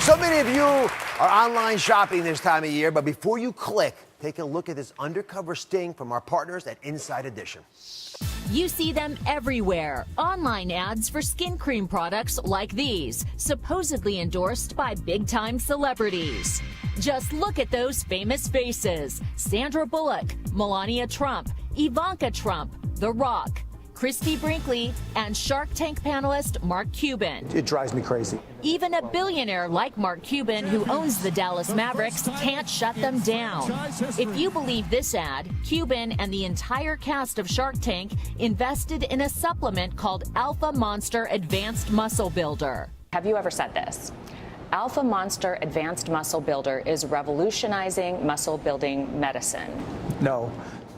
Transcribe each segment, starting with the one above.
So many of you are online shopping this time of year, but before you click, take a look at this undercover sting from our partners at Inside Edition. You see them everywhere. Online ads for skin cream products like these, supposedly endorsed by big-time celebrities. Just look at those famous faces. Sandra Bullock, Melania Trump, Ivanka Trump, The Rock, Christie Brinkley, and Shark Tank panelist Mark Cuban. It drives me crazy. Even a billionaire like Mark Cuban, who owns the Dallas Mavericks, can't shut them down. If you believe this ad, Cuban and the entire cast of Shark Tank invested in a supplement called Alpha Monster Advanced Muscle Builder. Have you ever said this? Alpha Monster Advanced Muscle Builder is revolutionizing muscle building medicine. No,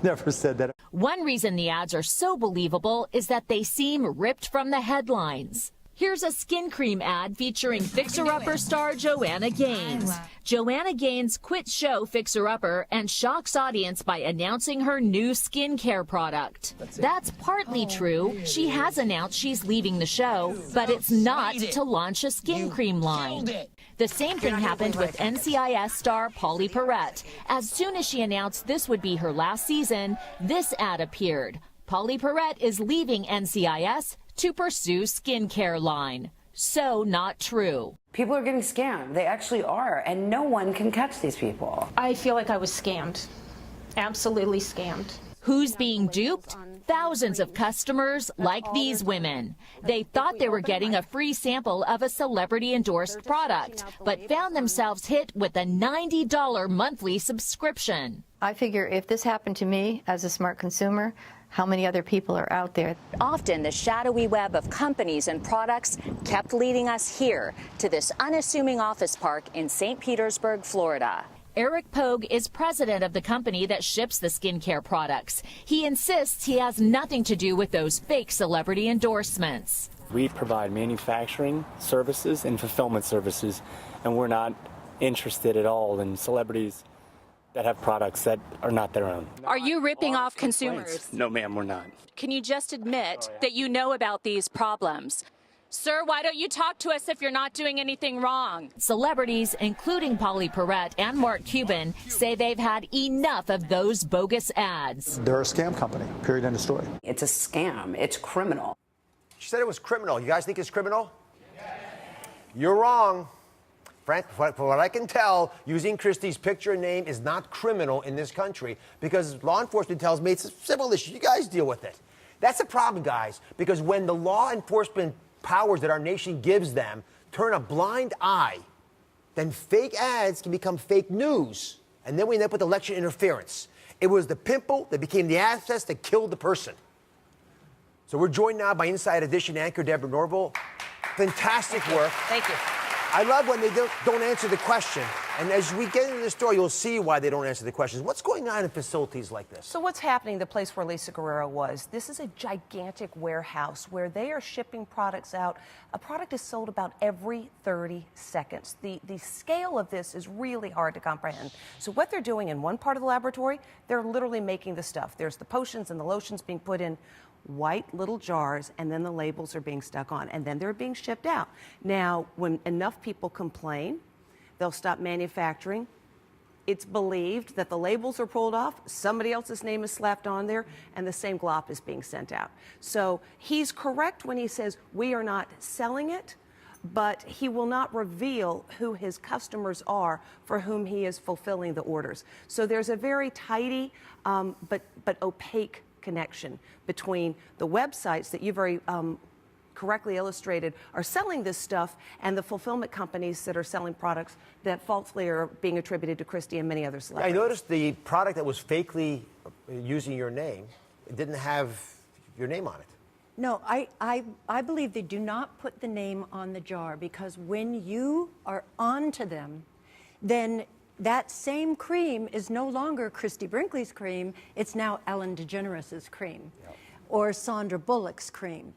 never said that. One reason the ads are so believable is that they seem ripped from the headlines. Here's a skin cream ad featuring Fixer Upper star Joanna Gaines. Joanna Gaines quits show Fixer Upper and shocks audience by announcing her new skincare product. That's partly true. She has announced she's leaving the show, but it's not to launch a skin cream line. The same thing happened with NCIS star Pauley Perrette. As soon as she announced this would be her last season, this ad appeared. Pauley Perrette is leaving NCIS to pursue skincare line. So not true. People are getting scammed. They actually are, and no one can catch these people. I feel like I was scammed. Absolutely scammed. Who's being duped? Thousands of customers like these women. They thought they were getting a free sample of a celebrity-endorsed product, but found themselves hit with a $90 monthly subscription. I figure if this happened to me as a smart consumer, how many other people are out there? Often the shadowy web of companies and products kept leading us here to this unassuming office park in St. Petersburg, Florida. Eric Pogue is president of the company that ships the skincare products. He insists he has nothing to do with those fake celebrity endorsements. We provide manufacturing services and fulfillment services, and we're not interested at all in celebrities that have products that are not their own. Are you ripping off consumers? No, ma'am, we're not. Can you just admit that you know about these problems? Sir, why don't you talk to us if you're not doing anything wrong? Celebrities, including Pauley Perrette and Mark Cuban, say they've had enough of those bogus ads. They're a scam company, period, end of story. It's a scam. It's criminal. She said it was criminal. You guys think it's criminal? You're wrong. Frank, from what I can tell, using Christie's picture and name is not criminal in this country because law enforcement tells me it's a civil issue. You guys deal with it. That's the problem, guys, because when the law enforcement powers that our nation gives them turn a blind eye, then fake ads can become fake news. And then we end up with election interference. It was the pimple that became the access that killed the person. So we're joined now by Inside Edition anchor Deborah Norville. Fantastic work. Thank you. I love when they don't answer the question. And as we get into the story, you'll see why they don't answer the questions. What's going on in facilities like this? So what's happening, the place where Lisa Guerrero was, this is a gigantic warehouse where they are shipping products out. A product is sold about every 30 seconds. The scale of this is really hard to comprehend. So what they're doing in one part of the laboratory, they're literally making the stuff. There's the potions and the lotions being put in white little jars, and then the labels are being stuck on, and then they're being shipped out. Now, when enough people complain, they'll stop manufacturing. It's believed that the labels are pulled off, somebody else's name is slapped on there, and the same glop is being sent out. So he's correct when he says we are not selling it, but he will not reveal who his customers are for whom he is fulfilling the orders. So there's a very tidy but opaque connection between the websites that you very correctly illustrated are selling this stuff and the fulfillment companies that are selling products that falsely are being attributed to Christie and many other celebrities. I noticed the product that was fakely using your name, it didn't have your name on it. No, I believe they do not put the name on the jar because when you are onto them, then that same cream is no longer Christie Brinkley's cream, it's now Ellen DeGeneres' cream, or Sandra Bullock's cream.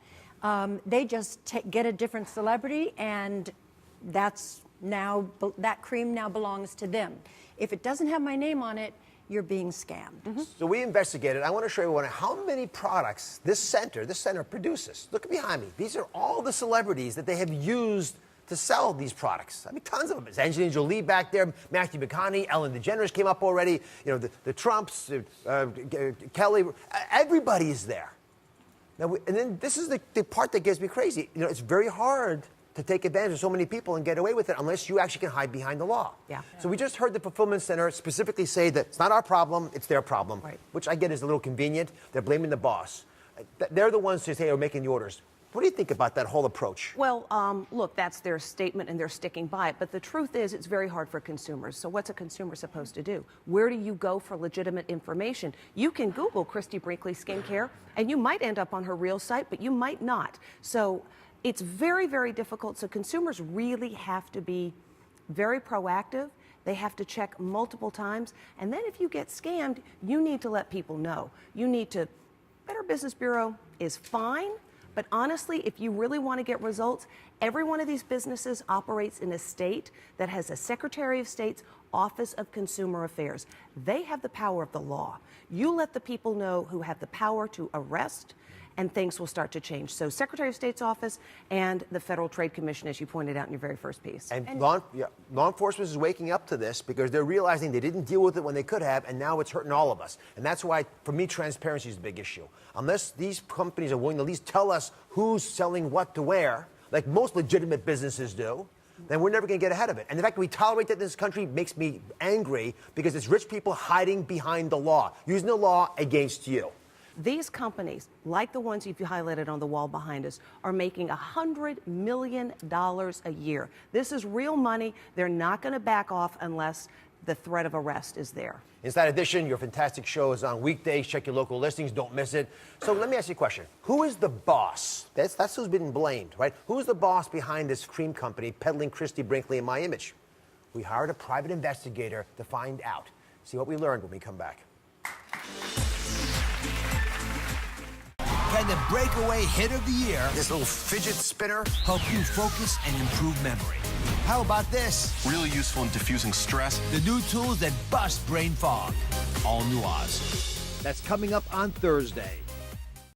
They just get a different celebrity, and that cream now belongs to them. If it doesn't have my name on it, you're being scammed. So we investigated. I want to show everyone how many products this center produces. Look behind me. These are all the celebrities that they have used to sell these products. I mean, tons of them. It's Angelina Jolie back there, Matthew McConaughey, Ellen DeGeneres came up already. You know, the Trumps, Kelly, everybody is there. Now, and then this is the part that gets me crazy. You know, it's very hard to take advantage of so many people and get away with it unless you actually can hide behind the law. Yeah. So we just heard the fulfillment center specifically say that it's not our problem, it's their problem, Right. which I get is a little convenient. They're blaming the boss. They're the ones who say are making the orders. What do you think about that whole approach? Well, look, that's their statement and they're sticking by it. But the truth is, it's very hard for consumers. So what's a consumer supposed to do? Where do you go for legitimate information? You can Google Christie Brinkley skincare, and you might end up on her real site, but you might not. So it's very, very difficult. So consumers really have to be very proactive. They have to check multiple times. And then if you get scammed, you need to let people know. You need to, Better Business Bureau is fine. But honestly, if you really want to get results, every one of these businesses operates in a state that has a Secretary of State's Office of Consumer Affairs. They have the power of the law. You let the people know who have the power to arrest, and things will start to change. So Secretary of State's office and the Federal Trade Commission, as you pointed out in your very first piece. And law enforcement is waking up to this because they're realizing they didn't deal with it when they could have, and now it's hurting all of us. And that's why, for me, transparency is a big issue. Unless these companies are willing to at least tell us who's selling what to where, like most legitimate businesses do, then we're never going to get ahead of it. And the fact that we tolerate that in this country makes me angry because it's rich people hiding behind the law, using the law against you. These companies, like the ones you've highlighted on the wall behind us, are making $100 million a year. This is real money. They're not going to back off unless the threat of arrest is there. Inside Edition, your fantastic show is on weekdays. Check your local listings. Don't miss it. So let me ask you a question. Who is the boss? That's who's been blamed, right? Who's the boss behind this cream company peddling Christie Brinkley in my image? We hired a private investigator to find out. See what we learned when we come back. Can the breakaway hit of the year, This little fidget spinner. help you focus and improve memory? How about this? Really useful in diffusing stress. The new tools that bust brain fog. All new Oz. That's coming up on Thursday.